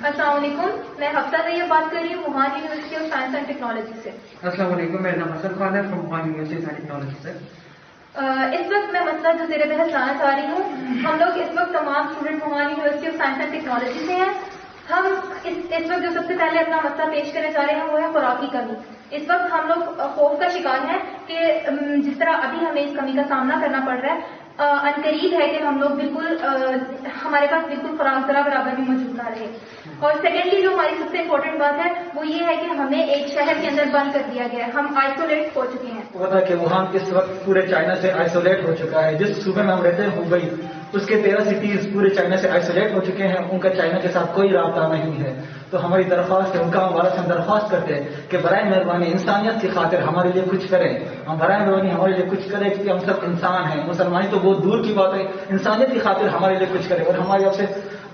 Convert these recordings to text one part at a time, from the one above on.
السلام علیکم، میں حفصہ طیب بات کر رہی ہوں Wuhan university of science and technology سے. السلام علیکم، میرا نام حسن خان ہے from Wuhan university of technology سے. اس وقت میں مسئلہ جو زیر بحث لانا چاہ رہی ہوں، ہم لوگ اس وقت تمام student Wuhan university of science and technology سے ہیں. ہم اس وقت جو سب سے پہلے اپنا مسئلہ پیش کرنے جا رہے ہیں وہ ہے خوراکی کمی. اس وقت ہم لوگ خوف کا شکار ہیں کہ جس طرح ابھی ہمیں اس کمی کا سامنا کرنا پڑ رہا ہے، عنقریب ہے کہ ہم لوگ بالکل ہمارے پاس بالکل خوراک ذرا برابر بھی موجود نہ رہے. اور سیکنڈلی جو ہماری سب سے امپورٹنٹ بات ہے وہ یہ ہے کہ ہمیں ایک شہر کے اندر بند کر دیا گیا ہے، ہم آئسولیٹ ہو چکے ہیں. پتا کہ ووہان اس وقت پورے چائنا سے آئسولیٹ ہو چکا ہے. جس صوبے میں ہم رہتے ہیں ہوبئی، اس کے 13 سٹیز پورے چائنا سے آئسولیٹ ہو چکے ہیں. ان کا چائنا کے ساتھ کوئی رابطہ نہیں ہے. تو ہماری درخواست ہے، ان کا ہمارا سے ہم درخواست کرتے ہیں کہ برائے مہربانی انسانیت کی خاطر ہمارے لیے کچھ کریں. ہم برائے مہربانی ہمارے لیے کچھ کریں کہ ہم سب انسان ہیں. مسلمانی تو بہت دور کی بات ہے، انسانیت کی خاطر ہمارے لیے کچھ کریں. اور ہماری آپ سے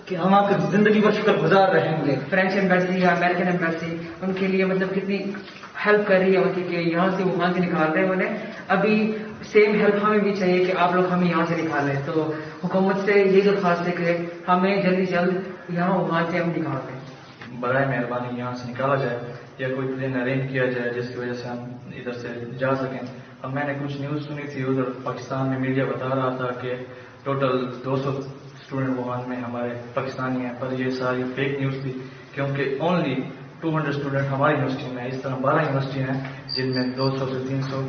کہ ہم آپ کی زندگی پر شکر گزار رہیں گے. فرینچ ایمبیسی یا امریکن ایمبیسی ان کے لیے مطلب کتنی ہیلپ کر رہی ہے ان کی کہ یہاں سے ووہان سے نکال رہے ہیں انہیں. ابھی سیم ہیلپ ہمیں بھی چاہیے کہ آپ لوگ ہمیں یہاں سے نکالیں. تو حکومت سے یہ درخواست ہے کہ ہمیں جلدی جلد یہاں ووہان سے ہم نکال دیں. برائے مہربانی یہاں سے نکالا جائے یا کوئی پلین ارینج کیا جائے جس کی وجہ سے ہم ادھر سے جا سکیں. اب میں نے کچھ نیوز سنی تھی، ادھر پاکستان میں میڈیا بتا رہا تھا کہ ٹوٹل 200 اسٹوڈنٹ ووہان میں ہمارے پاکستانی ہیں، پر یہ ساری فیک نیوز تھی کیونکہ اونلی 200 اسٹوڈنٹ ہماری یونیورسٹی میں. اس طرح 12 یونیورسٹی ہیں جن میں 200 سے 300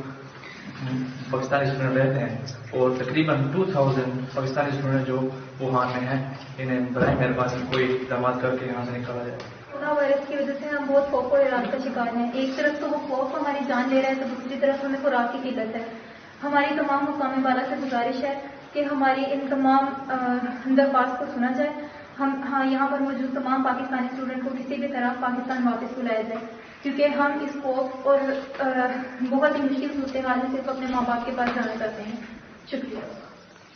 پاکستانی اسٹوڈنٹ رہتے ہیں اور تقریباً 2000 پاکستانی اسٹوڈنٹ جو ووہان میں ہیں. انہیں برائے مہربانی کوئی اقدامات کر کے یہاں سے نکالا جائے. کورونا وائرس کی وجہ سے ہم بہت خوف و حراس کا شکار ہیں. ایک طرف تو وہ خوف ہماری جان لے رہا ہے تو دوسری طرف ہمیں خوراک کی قلت ہے. ہماری تمام حکام بالا سے گزارش ہے کہ ہماری ان تمام درخواست کو سنا جائے. ہاں یہاں پر موجود تمام پاکستانی اسٹوڈنٹ کو کسی بھی طرح پاکستان واپس بلایا جائے، کیونکہ ہم اس خوف اور بہت ہی مشکل صورتحال میں صرف اپنے ماں باپ کے پاس جانا چاہتے ہیں. شکریہ.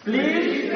پلیز